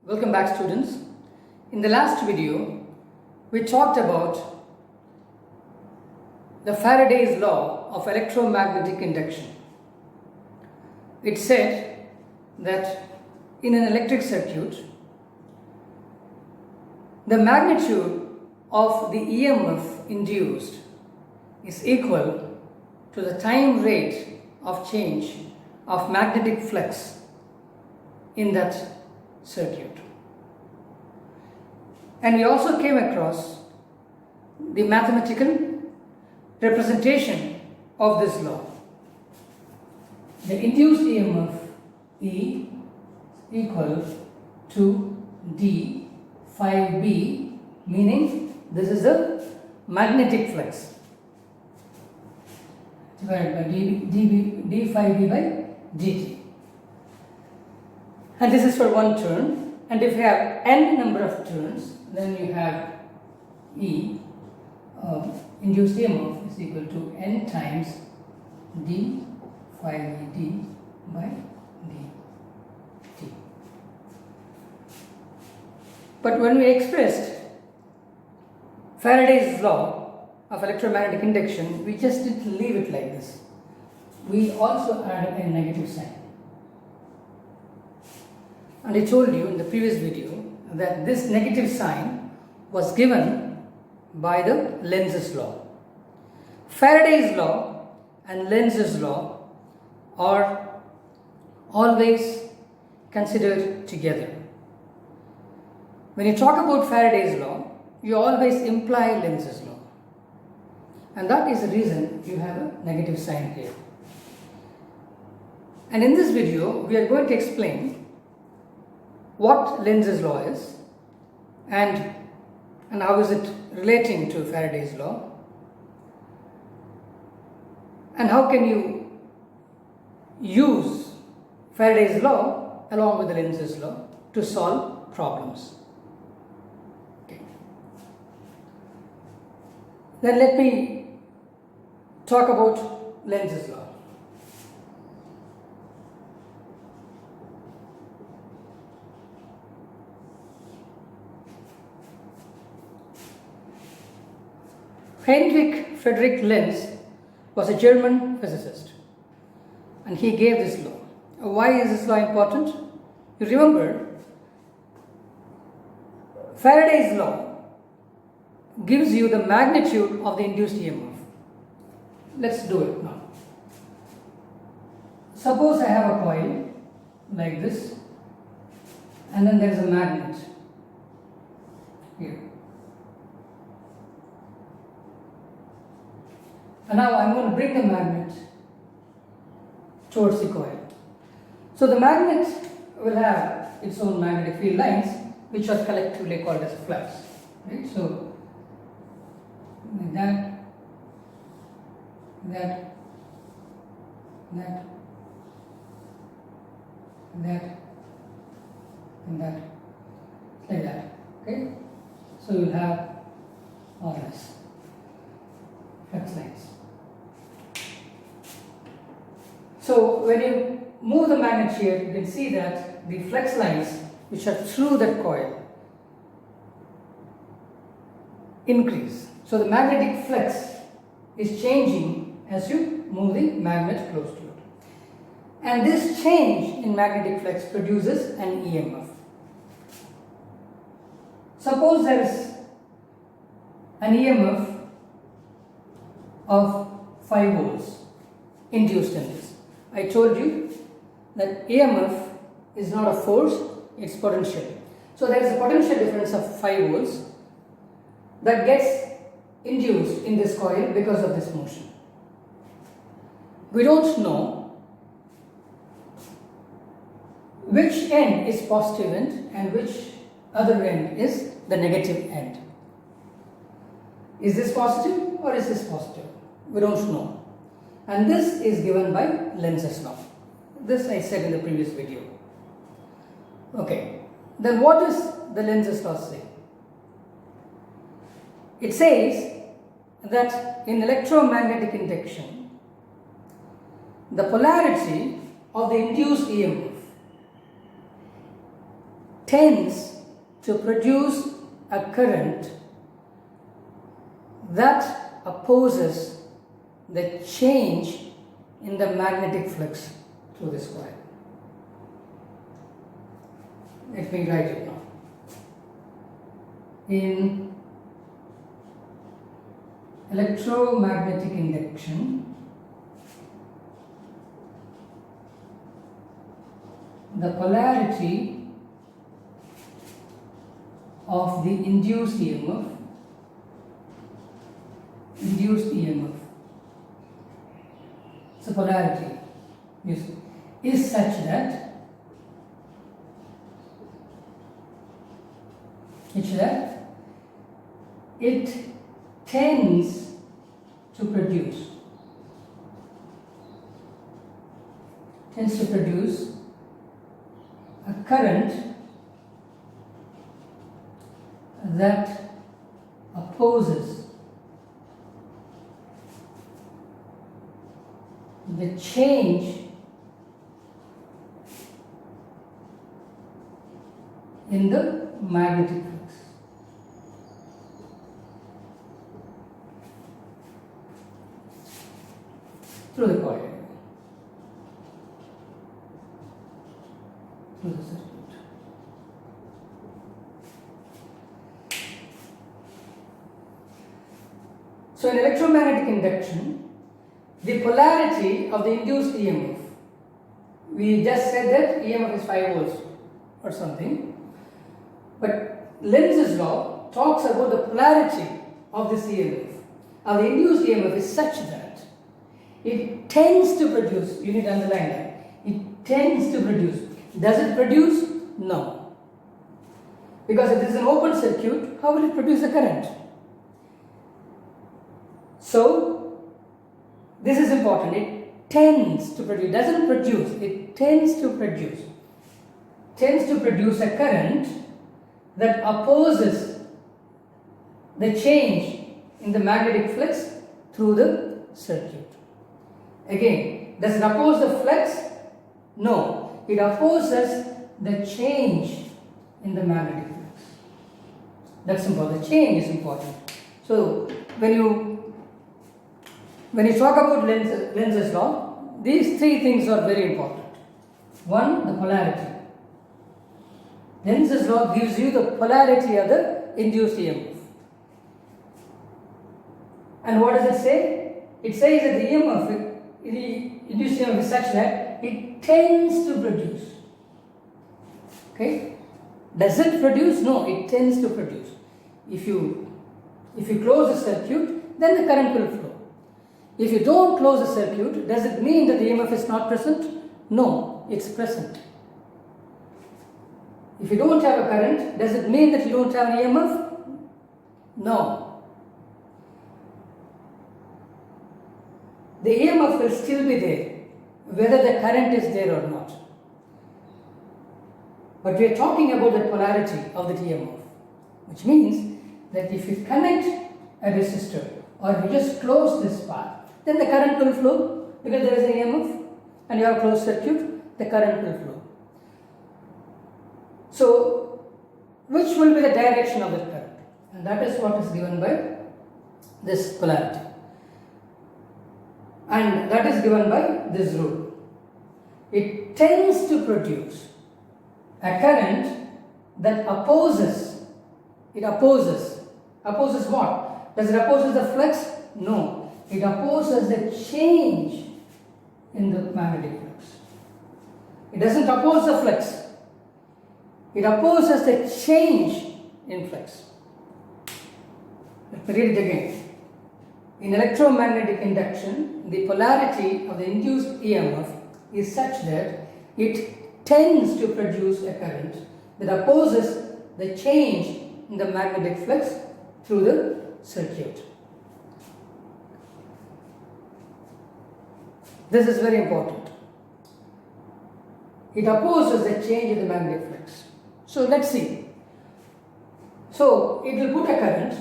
Welcome back, students. In the last video, we talked about the Faraday's law of electromagnetic induction. It said that in an electric circuit, the magnitude of the EMF induced is equal to the time rate of change of magnetic flux in that circuit. And we also came across the mathematical representation of this law. The induced EMF E equal to d phi b, meaning this is a magnetic flux, divided by d phi b by dt. And this is for one turn, and if you have n number of turns, then you have E induced EMF is equal to n times d phi d by dt. But when we expressed Faraday's law of electromagnetic induction, we just didn't leave it like this. We also added a negative sign. And I told you in the previous video that this negative sign was given by the Lenz's law. Faraday's law and Lenz's law are always considered together. When you talk about Faraday's law, you always imply Lenz's law. And that is the reason you have a negative sign here. And in this video, we are going to explain what Lenz's law is and how is it relating to Faraday's law, and how can you use Faraday's law along with the Lenz's law to solve problems. Okay. Then let me talk about Lenz's law. Heinrich Friedrich Lenz was a German physicist, and he gave this law. Why is this law important? You remember, Faraday's law gives you the magnitude of the induced EMF. Let's do it now. Suppose I have a coil like this, and then there is a magnet here. And now I'm going to bring the magnet towards the coil. So the magnet will have its own magnetic field lines, which are collectively called as flux. Right? So like that, and that, like that. Okay? So you'll have all this flux lines. So when you move the magnet here, you can see that the flux lines which are through that coil increase. So the magnetic flux is changing as you move the magnet close to it. And this change in magnetic flux produces an EMF. Suppose there is an EMF of 5 volts induced in this. I told you that EMF is not a force, it's potential. So there is a potential difference of 5 volts that gets induced in this coil because of this motion. We don't know which end is positive end and which other end is the negative end. Is this positive or is this positive? We don't know. And this is given by Lenz's law. This I said in the previous video. Okay, then what does the Lenz's law say? It says that in electromagnetic induction, the polarity of the induced EMF tends to produce a current that opposes the change in the magnetic flux through this coil. Let me write it now. In electromagnetic induction, the polarity of the induced EMF so polarity is such that it tends to produce a current that opposes the change in the magnetic flux. Through the coil, through the circuit. So in electromagnetic induction, the polarity of the induced EMF, we just said that EMF is 5 volts or something, but Lenz's law talks about the polarity of this EMF, of the induced EMF is such that it tends to produce, you need to underline that, it tends to produce. Does it produce? No. Because if this is an open circuit, how will it produce a current? So, this is important. It tends to produce, doesn't produce, it tends to produce. Tends to produce a current that opposes the change in the magnetic flux through the circuit. Again, does it oppose the flux? No. It opposes the change in the magnetic flux. That's important. The change is important. So, when you talk about Lenz's law, these three things are very important. One, the polarity. Lenz's law gives you the polarity of the induced EMF. And what does it say? It says that the EMF, the induced EMF is such that it tends to produce. Okay? Does it produce? No, it tends to produce. If you close the circuit, then the current will flow. If you don't close the circuit, does it mean that the EMF is not present? No, it's present. If you don't have a current, does it mean that you don't have an EMF? No. The EMF will still be there, whether the current is there or not. But we are talking about the polarity of the EMF, which means that if you connect a resistor or you just close this path, then the current will flow because there is an EMF and you have a closed circuit, the current will flow. So, which will be the direction of the current? And that is what is given by this polarity. And that is given by this rule. It tends to produce a current that opposes. It opposes. Opposes what? Does it oppose the flux? No. It opposes the change in the magnetic flux. It doesn't oppose the flux. It opposes the change in flux. Let me read it again. In electromagnetic induction, the polarity of the induced EMF is such that it tends to produce a current that opposes the change in the magnetic flux through the circuit. This is very important. It opposes the change in the magnetic flux. So let's see. So it will put a current.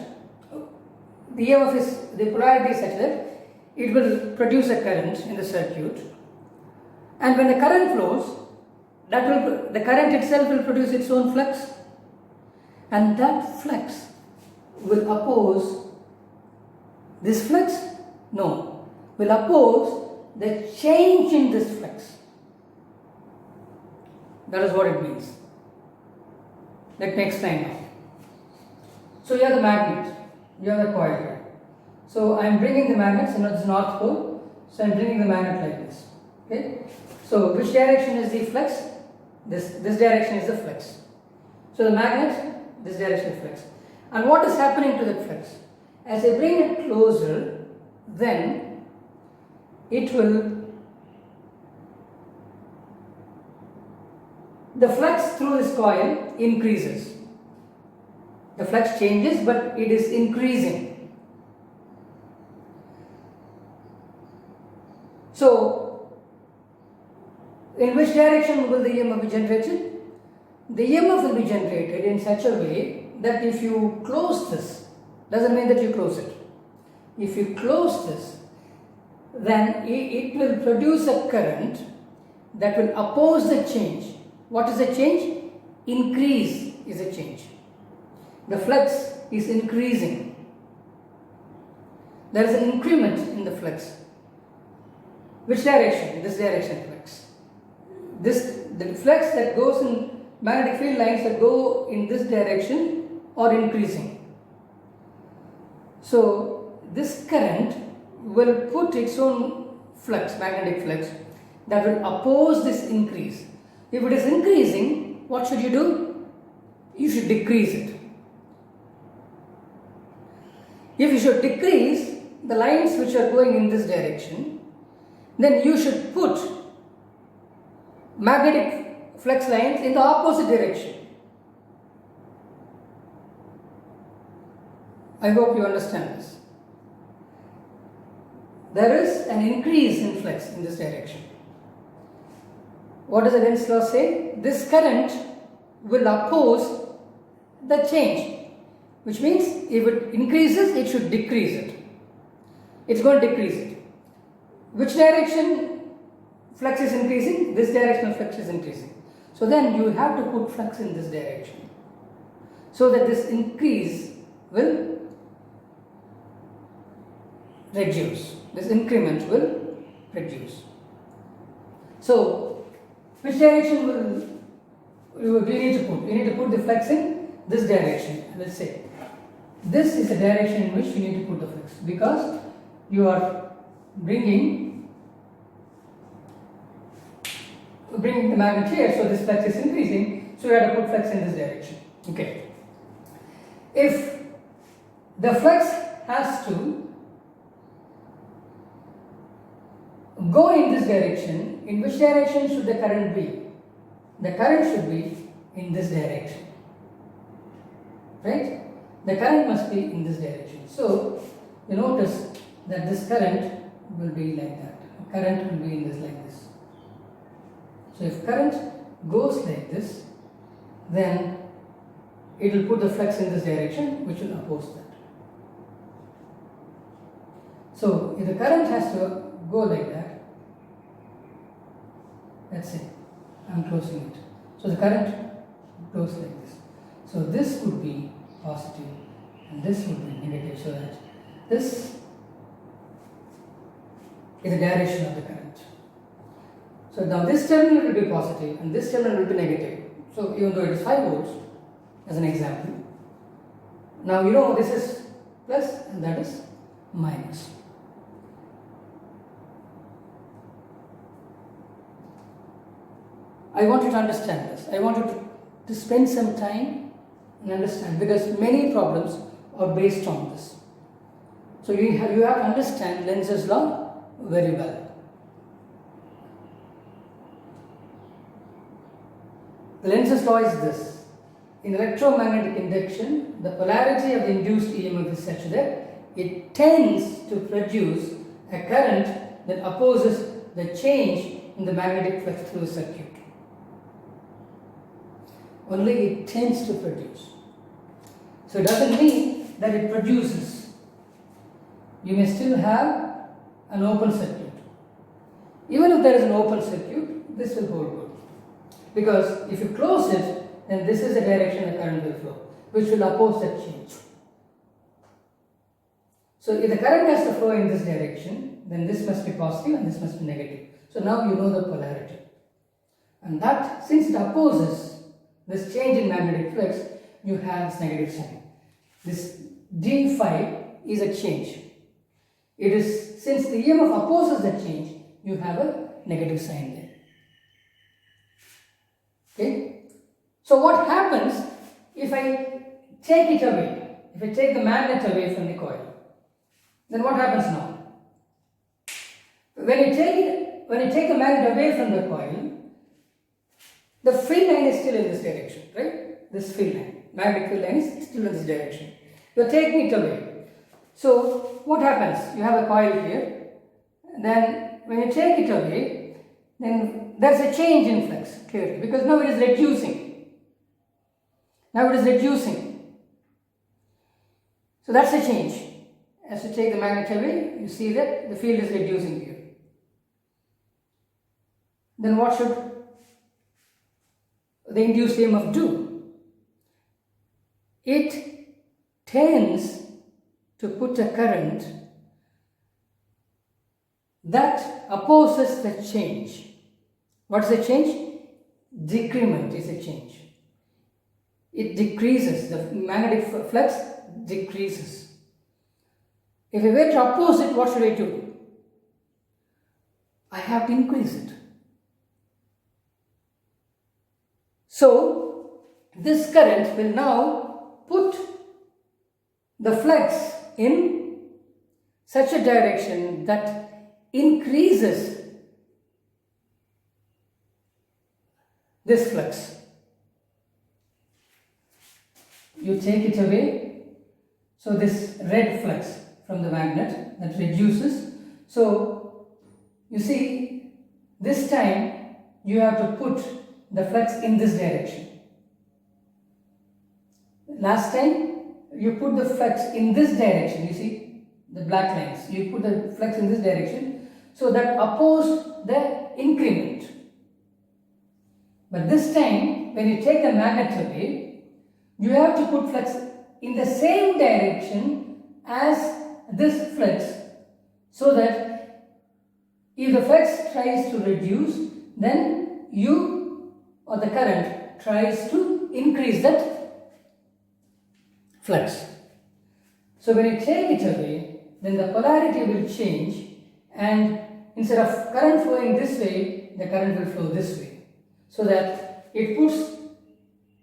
The EMF is, the polarity is such that it will produce a current in the circuit. And when the current flows, the current itself will produce its own flux, and that flux will oppose this flux? No, will oppose the change in this flux. That is what it means. Let me explain now. So you have the magnet, you have the coil here. So I am bringing the magnet, so it's North Pole, so I am bringing the magnet like this. Okay. So which direction is the flux? This direction is the flux. So the magnet, this direction is flux. And what is happening to the flux? As I bring it closer, then it will, the flux through this coil increases. The flux changes, but it is increasing. So, in which direction will the EMF be generated? The EMF will be generated in such a way that if you close this, doesn't mean that you close it. If you close this, then it will produce a current that will oppose the change. What is the change? Increase is a change. The flux is increasing. There is an increment in the flux. Which direction? This direction flux. The flux that goes in magnetic field lines that go in this direction are increasing. So this current will put its own flux, magnetic flux, that will oppose this increase. If it is increasing, what should you do? You should decrease it. If you should decrease the lines which are going in this direction, then you should put magnetic flux lines in the opposite direction. I hope you understand this. There is an increase in flux in this direction. What does the Lenz law say? This current will oppose the change, which means if it increases, it should decrease it. It's going to decrease it. Which direction flux is increasing? This direction of flux is increasing. So then you have to put flux in this direction, so that this increase will reduce. This increment will reduce. So, which direction will we need to put? We need to put the flux in this direction. Let's say this is the direction in which you need to put the flux, because you are bringing the magnet here, so this flux is increasing, so you have to put flux in this direction. Okay. If the flux has to go in this direction, in which direction should the current be? The current should be in this direction. Right? The current must be in this direction. So, you notice that this current will be like that. The current will be in this like this. So, if current goes like this, then it will put the flux in this direction, which will oppose that. So, if the current has to go like that, let's say I'm closing it. So, the current goes like this. So, this would be positive and this would be negative, so that this is the direction of the current. So, now this terminal will be positive and this terminal will be negative. So, even though it is 5 volts, as an example, now you know this is plus and that is minus. I want you to understand this. I want you to spend some time and understand, because many problems are based on this. So you have to understand Lenz's law very well. Lenz's law is this. In electromagnetic induction, the polarity of the induced EMF is such that it tends to produce a current that opposes the change in the magnetic flux through the circuit. Only it tends to produce. So it doesn't mean that it produces. You may still have an open circuit. Even if there is an open circuit, this will hold good. because if you close it, then this is the direction the current will flow, which will oppose that change. So if the current has to flow in this direction, then this must be positive and this must be negative. So now you know the polarity. And that, since it opposes this change in magnetic flux, you have this negative sign. This d phi is a change. It is, since the EMF opposes the change, you have a negative sign there. Okay? So what happens if I take it away? If I take the magnet away from the coil, then what happens now? When you take the magnet away from the coil, the field line is still in this direction, right? This field line, magnetic field line is still in this direction. You are taking it away. So what happens? You have a coil here. Then when you take it away, then there's a change in flux, clearly, because now it is reducing. Now it is reducing. So that's a change. As you take the magnet away, you see that the field is reducing here. Then what should the induced EMF do? It tends to put a current that opposes the change. What is the change? Decrement is a change. It decreases, the magnetic flux decreases. If I were to oppose it, what should I do? I have to increase it. So, this current will now put the flux in such a direction that increases this flux. You take it away, so this red flux from the magnet that reduces. So you see, this time you have to put the flux in this direction. Last time you put the flux in this direction, you see the black lines, you put the flux in this direction, so that opposed the increment. But this time when you take the magnet away, you have to put flux in the same direction as this flux, so that if the flux tries to reduce, then you or the current tries to increase that flux. So when you take it away, then the polarity will change, and instead of current flowing this way, the current will flow this way, so that it puts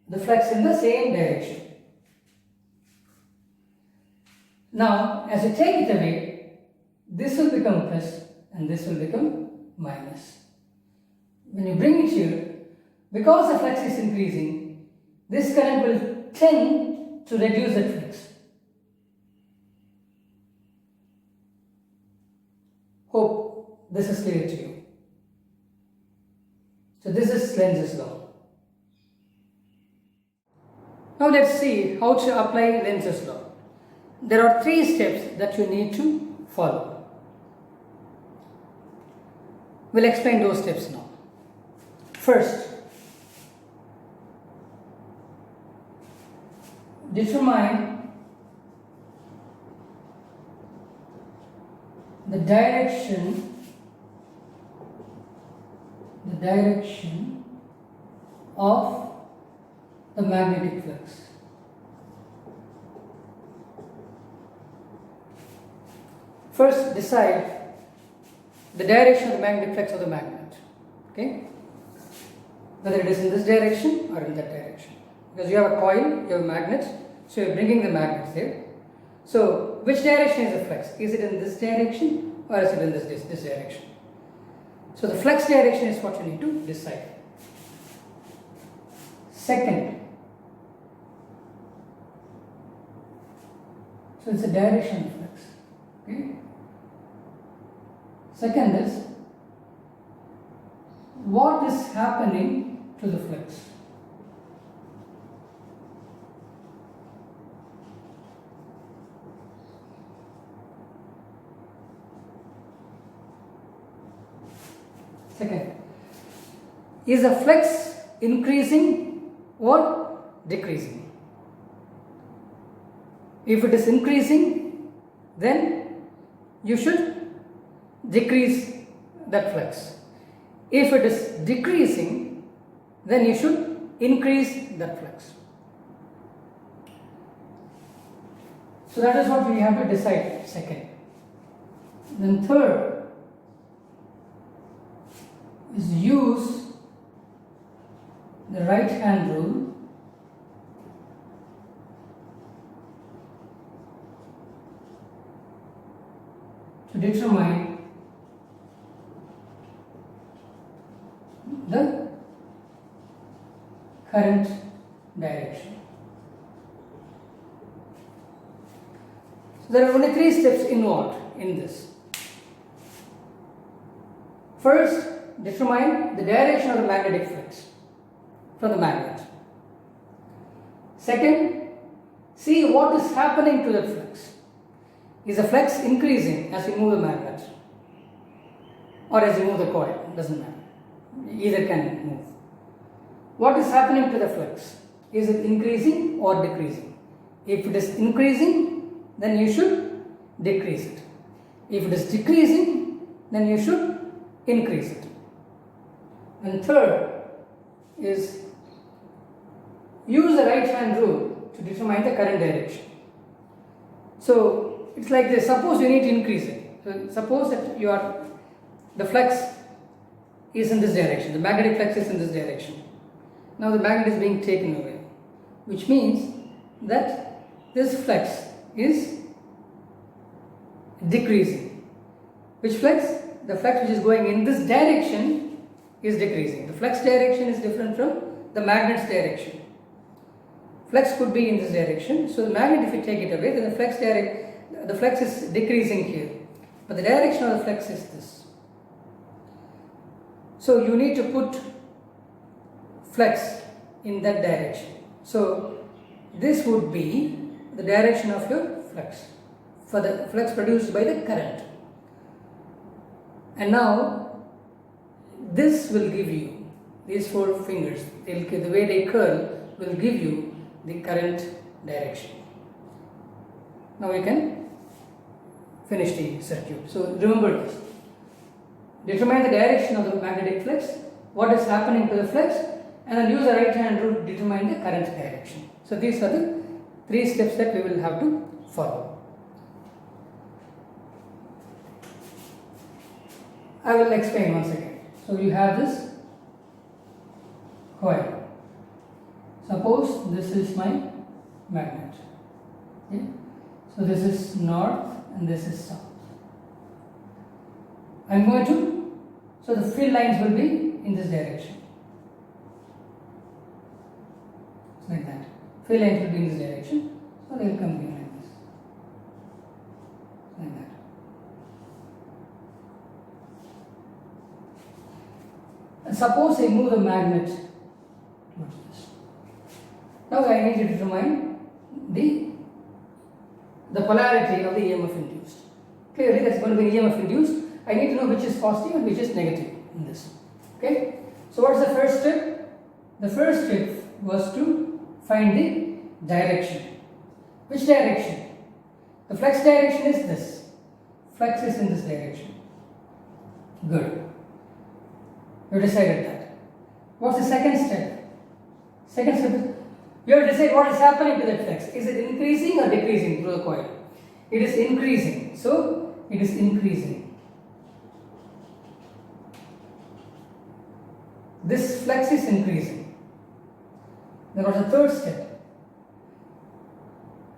the flux in the same direction. Now, as you take it away, this will become plus and this will become minus. When you bring it here, because the flux is increasing, this current will tend to reduce the flux. Hope this is clear to you. So this is Lenz's law. Now let's see how to apply Lenz's law. There are 3 steps that you need to follow. We'll explain those steps now. First, determine the direction of the magnetic flux. First, decide the direction of the magnetic flux of the magnet. Okay? Whether it is in this direction or in that direction. Because you have a coil, you have a magnet, so you are bringing the magnet there. So, which direction is the flux? Is it in this direction or is it in this direction? So, the flux direction is what you need to decide. Second, so it's the direction of flux. Okay? Second is, what is happening to the flux? Second, is the flux increasing or decreasing. If it is increasing, then you should decrease that flux. If it is decreasing, then you should increase that flux. So that is what we have to decide second. Then third is use the right hand rule to determine the current direction. So there are only 3 steps involved in this. First, determine the direction of the magnetic flux from the magnet. Second, see what is happening to that flux. Is the flux increasing as you move the magnet or as you move the coil? It doesn't matter. Either can move. What is happening to the flux? Is it increasing or decreasing? If it is increasing, then you should decrease it. If it is decreasing, then you should increase it. And third is use the right hand rule to determine the current direction. So it's like this. Suppose you need to increase it. So suppose that the flux is in this direction. The magnetic flux is in this direction. Now the magnet is being taken away, which means that this flux is decreasing. Which flux? The flux which is going in this direction is decreasing. The flux direction is different from the magnet's direction. Flux could be in this direction. So the magnet, if you take it away, then the flux is decreasing here. But the direction of the flux is this. So you need to put flux in that direction. So this would be the direction of your flux, for the flux produced by the current. And now this will give you, these 4 fingers, the way they curl will give you the current direction. Now we can finish the circuit. So remember this. Determine the direction of the magnetic flux, what is happening to the flux, and then use the right hand rule to determine the current direction. So these are the 3 steps that we will have to follow. I will explain once again. So you have this coil. Suppose this is my magnet. Okay? So this is north and this is south. I'm going to, so the field lines will be in this direction. It's like that. Field lines will be in this direction. So they will come here like this. Like that. And suppose I move the magnet towards this. Now I need to determine the polarity of the EMF induced. Clearly that's going to be EMF induced. I need to know which is positive and which is negative in this. Okay. So what's the first step? The first step was to find the direction. Which direction? The flux direction is this. Flux is in this direction. Good. You decided that. What's the second step? Second step is you have to decide what is happening to that flux. Is it increasing or decreasing through the coil? It is increasing. So it is increasing. This flux is increasing. Then what's the third step?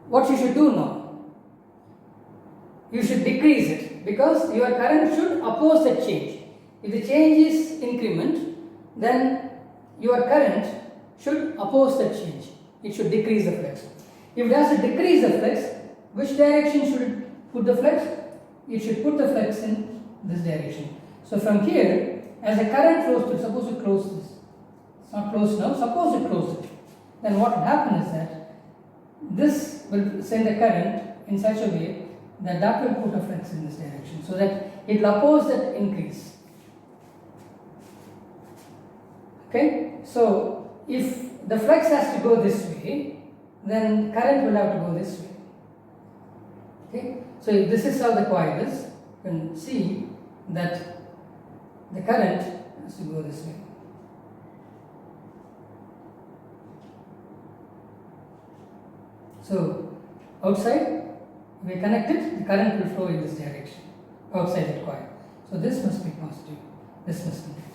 What you should do now? You should decrease it because your current should oppose that change. If the change is increment, then your current should oppose that change. It should decrease the flux. If it has to decrease the flux, which direction should it put the flux? It should put the flux in this direction. So from here, as the current flows through, suppose you close this. It's not closed now, suppose you close it. Then what will happen is that this will send the current in such a way that that will put a flux in this direction so that it will oppose that increase. Okay, so if the flux has to go this way, then current will have to go this way. Okay, so if this is how the coil is, you can see that the current has to go this way. So outside, if we connect it, the current will flow in this direction, outside the coil. So this must be positive, this must be negative.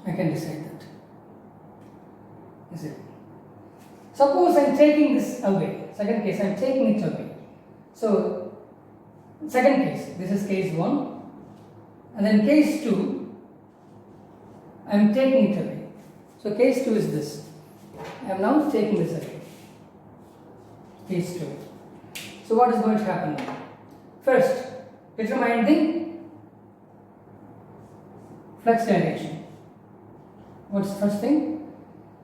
I can decide that. Is it? Suppose I am taking this away. Second case, I am taking it away. So, second case, this is case 1. And then case 2, I am taking it away. So, case 2 is this. I am now taking this away. Case 2. So, what is going to happen now? First, determine the flux direction. What's the first thing?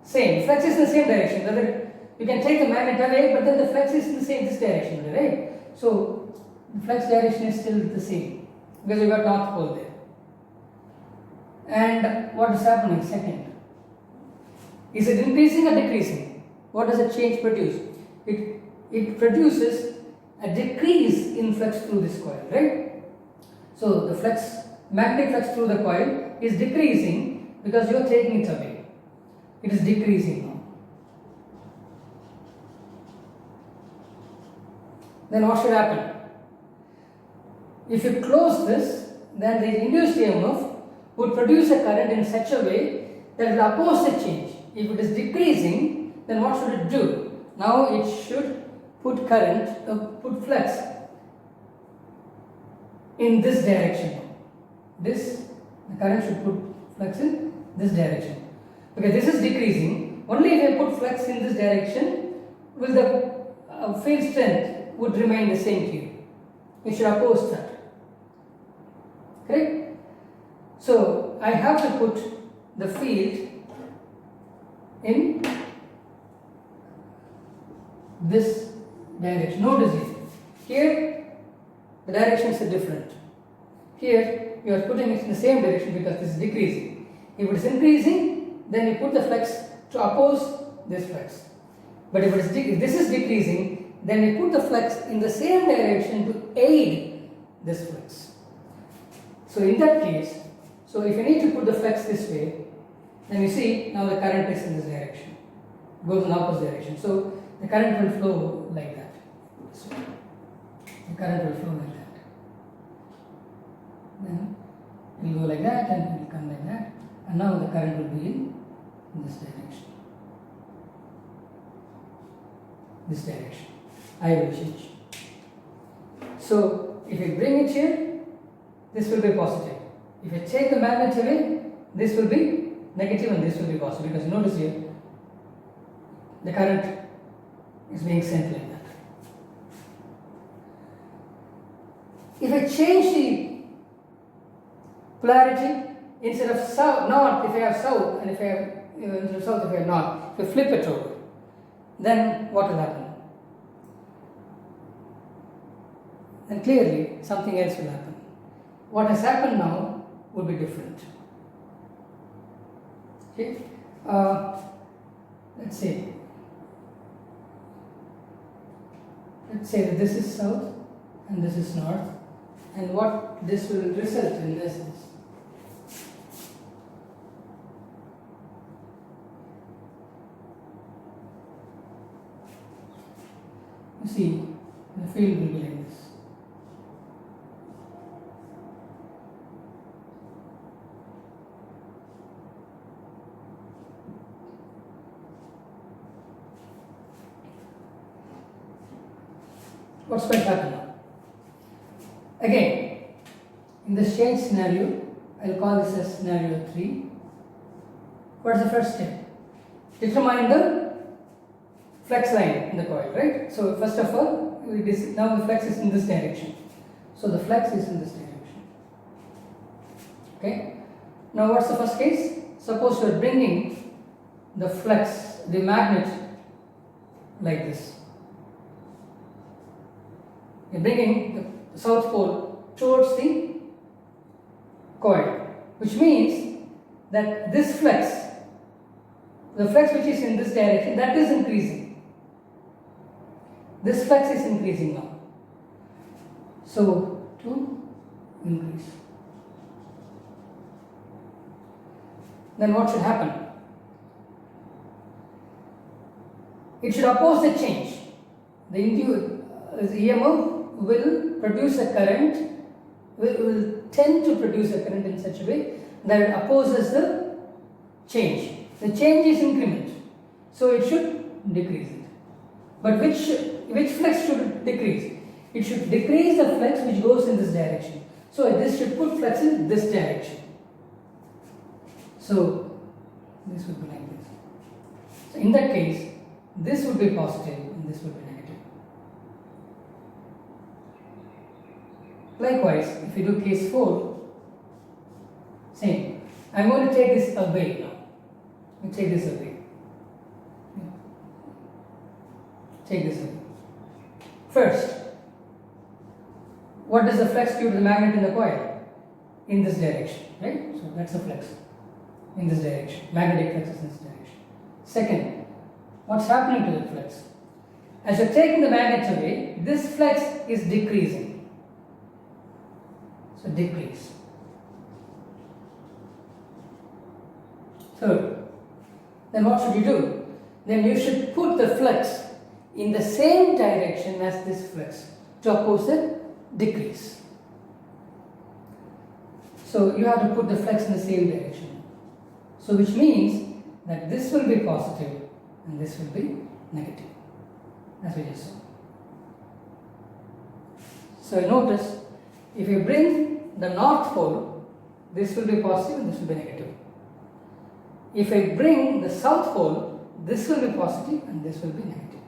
Same. Flux is in the same direction. Whether you can take the magnet away, but then the flux is in the same this direction, right? So the flux direction is still the same because you got north pole there. And what is happening? Second, is it increasing or decreasing? What does a change produce? It produces a decrease in flux through this coil, right? So the flux, magnetic flux through the coil is decreasing because you are taking it away. It is decreasing now. Then what should happen? If you close this, then the induced EMF would produce a current in such a way that it will oppose the change. If it is decreasing, then what should it do? Now it should put put flux in this direction. The current should put flux in this direction. Okay, this is decreasing. Only if I put flux in this direction, will the field strength would remain the same here. We should oppose that. Correct? So I have to put the field in this direction. Notice it. Here the directions are different. Here you are putting it in the same direction because this is decreasing. If it is increasing, then you put the flux to oppose this flux. But if this is decreasing, then you put the flux in the same direction to aid this flux. So in that case, so if you need to put the flux this way, then you see now the current is in this direction, goes in the opposite direction. So the current will flow like that. So the current will flow like that. Then it will go like that and it will come like that. And now the current will be in this direction. This direction. I will change. So if you bring it here, this will be positive. If you take the magnet away, this will be negative and this will be positive, because notice here the current is being sent like that. If I change the polarity, instead of south, north, if I have south, and if I have instead of south, if I have north, if I flip it over, then what will happen? Then clearly something else will happen. What has happened now would be different. Okay, let's say that this is south and this is north, and what this will result in this is you see the field will be like this. What's going to happen now? Again, in this change scenario, I'll call this as scenario 3. What's the first step? Determine the flux line in the coil, right? So first of all, now the flux is in this direction. So the flux is in this direction. Okay. Now what's the first case? Suppose you are bringing the flux, the magnet, like this. You're bringing the south pole towards the coil, which means that this flux, the flux which is in this direction, that is increasing. This flux is increasing now. So, to increase. Then what should happen? It should oppose the change. The EMF will produce a current, will tend to produce a current in such a way that it opposes the change. The change is increment, so it should decrease it. But which flux should it decrease? It should decrease the flux which goes in this direction. So this should put flux in this direction. So this would be like this. So in that case, this would be positive and this would be negative. Likewise, if you do case 4, same. I'm going to take this away now. You take this away. Take this away. First, what does the flux do to the magnet in the coil? In this direction, right? So that's a flux in this direction. Magnetic flux is in this direction. Second, what's happening to the flux? As you're taking the magnet away, this flux is decreasing. So decrease. Third, then what should you do? Then you should put the flux in the same direction as this flux to oppose the decrease. So you have to put the flux in the same direction. So which means that this will be positive and this will be negative, as we just saw. So notice, if you bring the north pole, this will be positive and this will be negative. If I bring the south pole, this will be positive and this will be negative.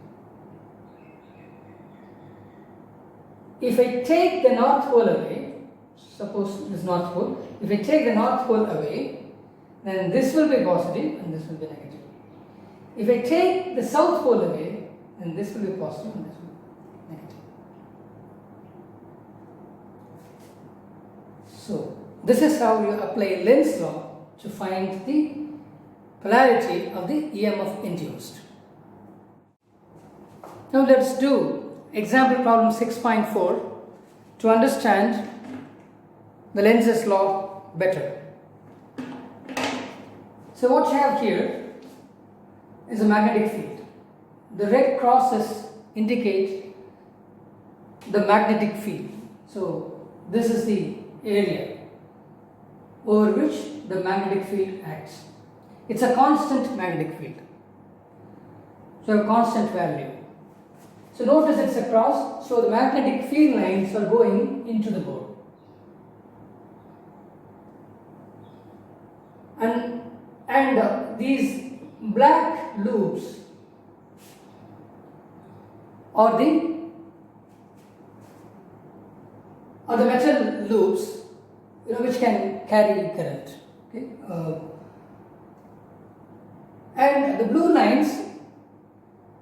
If I take the north pole away, suppose this north pole, if I take the north pole away, then this will be positive and this will be negative. If I take the south pole away, then this will be positive and this will be negative. So, this is how you apply Lenz law to find the polarity of the EMF induced. Now let's do example problem 6.4 to understand the Lenz's law better. So what you have here is a magnetic field. The red crosses indicate the magnetic field. So this is the area over which the magnetic field acts. It's a constant magnetic field. So a constant value. So notice it's a cross, so the magnetic field lines are going into the board. And these black loops are the metal loops, which can carry current. Okay? And the blue lines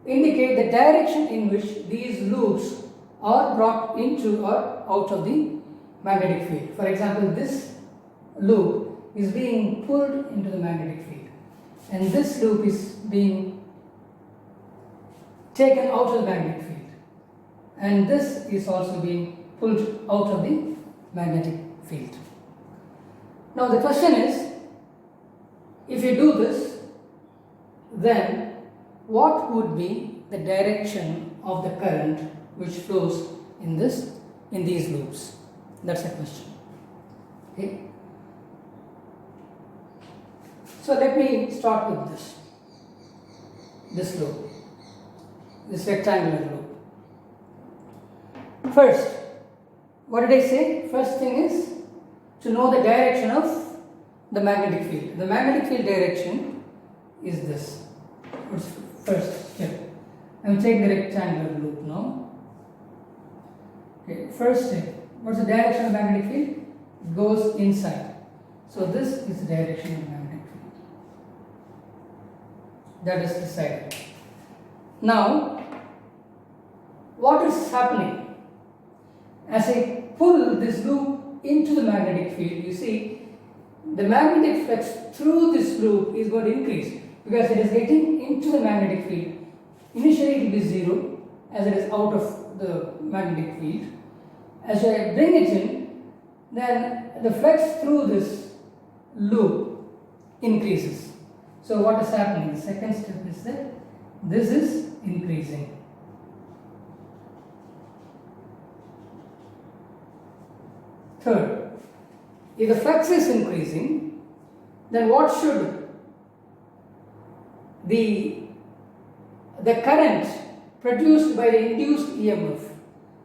indicate the direction in which these loops are brought into or out of the magnetic field. For example, this loop is being pulled into the magnetic field, and this loop is being taken out of the magnetic field, and this is also being pulled out of the magnetic field. Now the question is, if you do this, then what would be the direction of the current which flows in these loops? That's a question. Okay. So let me start with this loop, this rectangular loop. First, what did I say? First thing is to know the direction of the magnetic field. The magnetic field direction is this. First step. I will take the rectangular loop now. Okay, first step. What's the direction of the magnetic field? It goes inside. So this is the direction of the magnetic field. That is decided. Now, what is happening? As I pull this loop into the magnetic field, you see the magnetic flux through this loop is going to increase because it is getting into the magnetic field. Initially it will be 0 as it is out of the magnetic field. As I bring it in, then the flux through this loop increases. So what is happening? The second step is that this is increasing. Third, if the flux is increasing, then what should the current produced by the induced EMF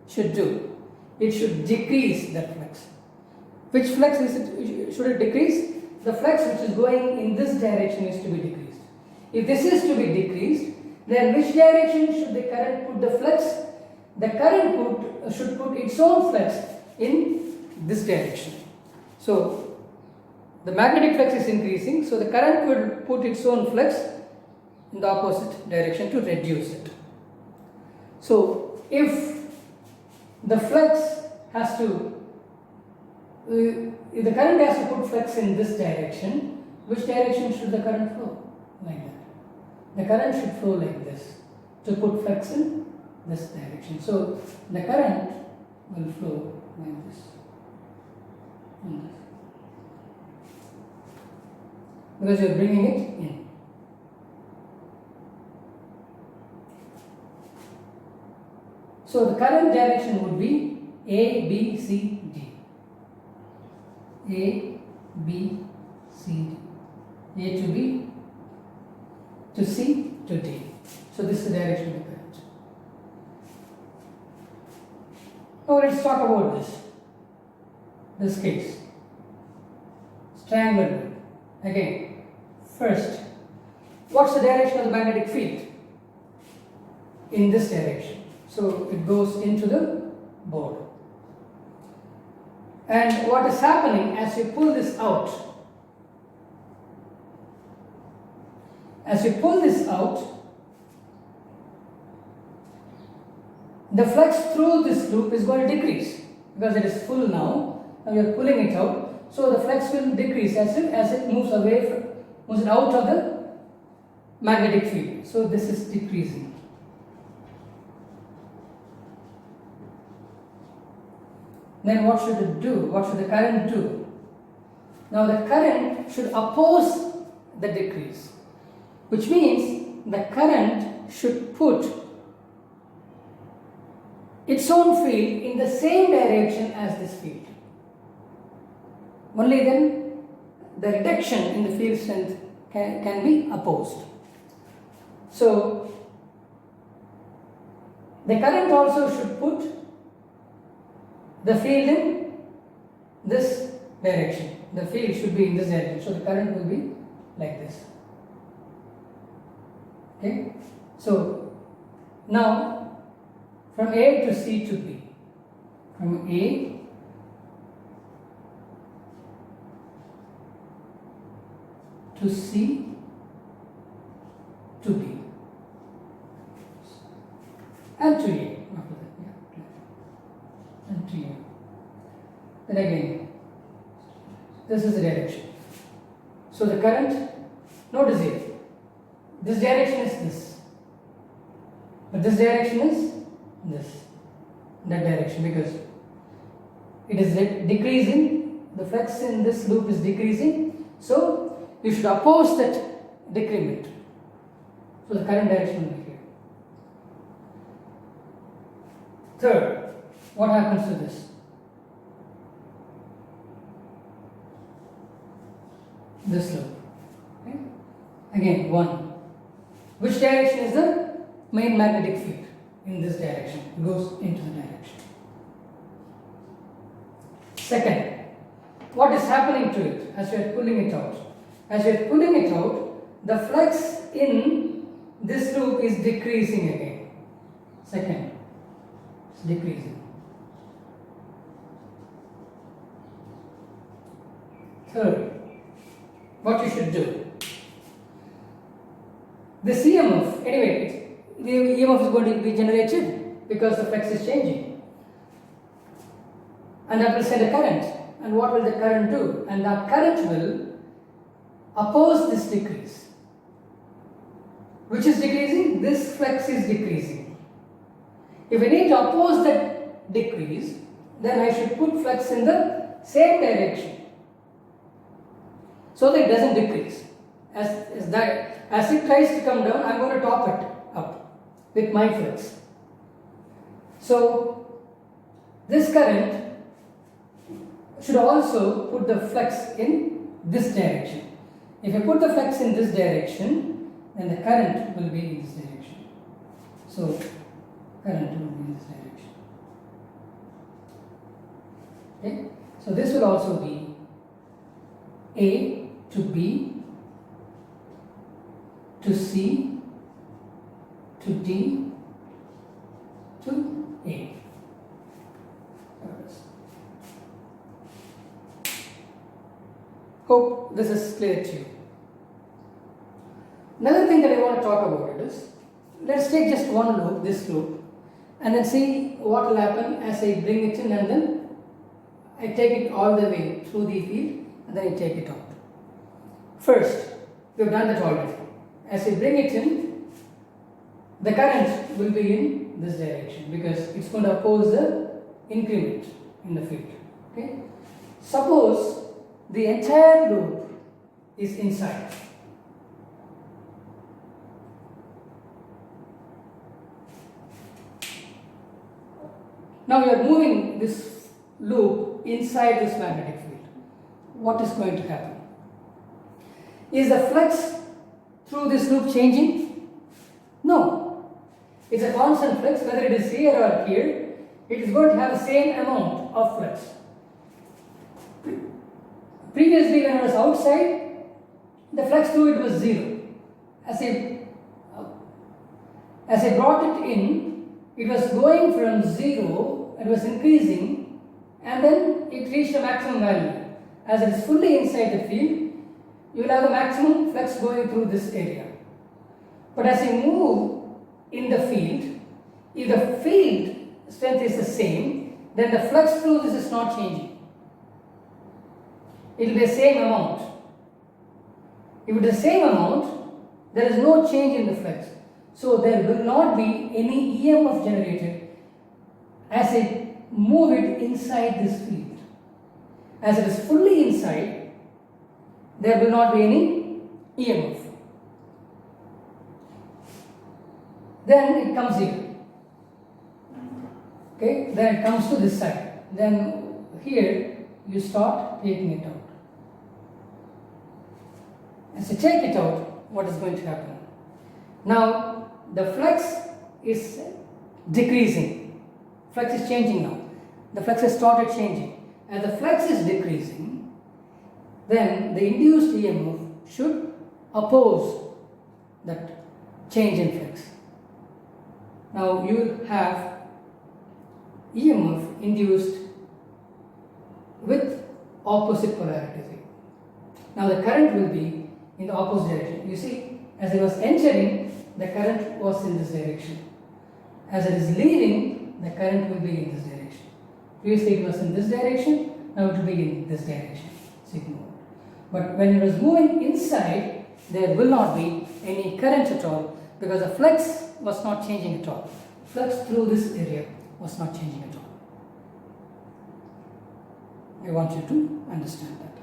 should do? It should decrease that flux. Which flux is it? Should it decrease? The flux which is going in this direction is to be decreased. If this is to be decreased, then which direction should the current put the flux? The current should put its own flux in this direction. So the magnetic flux is increasing, so the current will put its own flux in the opposite direction to reduce it. So if the flux has to, if the current has to put flux in this direction, which direction should the current flow? Like that. The current should flow like this to put flux in this direction. So the current will flow like this. Because you are bringing it in. So the current direction would be A, B, C, D. A, B, C, D. A to B, to C, to D. So this is the direction of the current. Now let's talk about this case. Triangular loop. Again, first, what's the direction of the magnetic field? In this direction. So it goes into the board. And what is happening as you pull this out? As you pull this out, the flux through this loop is going to decrease because it is full now. Now you are pulling it out. So the flux will decrease as it moves away moves out of the magnetic field. So this is decreasing. Then what should it do? What should the current do? Now the current should oppose the decrease, which means the current should put its own field in the same direction as this field. Only then the reduction in the field strength can be opposed. So the current also should put the field in this direction. The field should be in this direction. So the current will be like this. Okay. So now from A to C to B. From A to C to B and to A after that, yeah, and to A. Then again, this is the direction. So the current, notice it, this direction is this, but this direction is this, that direction, because it is decreasing, the flux in this loop is decreasing, so you should oppose that decrement. So the current direction will be here. Third, what happens to this? This loop. Okay? Again, 1. Which direction is the main magnetic field? In this direction. It goes into the direction. Second, what is happening to it as you are pulling it out? As you are pulling it out, the flux in this loop is decreasing again. Second, it's decreasing. Third, what you should do? This EMF, anyway, the EMF is going to be generated because the flux is changing. And that will send a current. and what will the current do? And that current will oppose this decrease. Which is decreasing? This flux is decreasing. If I need to oppose that decrease, then I should put flux in the same direction so that it doesn't decrease. As it tries to come down, I am going to top it up with my flux. So this current should also put the flux in this direction. If I put the flux in this direction, then the current will be in this direction. So current will be in this direction. Okay? So this will also be A to B to C to D to A. Hope this is clear to you. Another thing that I want to talk about it is, let's take just one loop, this loop, and then see what will happen as I bring it in and then I take it all the way through the field and then I take it out. First, we have done that already. As I bring it in, the current will be in this direction because it's going to oppose the increment in the field. Okay? Suppose the entire loop is inside. Now we are moving this loop inside this magnetic field. What is going to happen? Is the flux through this loop changing? No. It's a constant flux, whether it is here or here, it is going to have the same amount of flux. Previously, when I was outside, the flux through it was 0. As I brought it in, it was going from 0, it was increasing, and then it reached a maximum value. As it is fully inside the field, you will have the maximum flux going through this area. But as you move in the field, if the field strength is the same, then the flux through this is not changing. It will be the same amount. If it is the same amount, there is no change in the flux. So there will not be any EMF generated as I move it inside this field. As it is fully inside, there will not be any EMF. Then it comes here. Okay, then it comes to this side. Then here you start taking it out. As you take it out, what is going to happen? Now the flux is decreasing. Flux is changing now. The flux has started changing. As the flux is decreasing, then the induced EMF should oppose that change in flux. Now you will have EMF induced with opposite polarity. Now the current will be in the opposite direction. You see, as it was entering, the current was in this direction. As it is leaving, the current will be in this direction. Previously it was in this direction, now it will be in this direction. Signal. But when it was moving inside, there will not be any current at all because the flux was not changing at all. Flux through this area was not changing at all. I want you to understand that.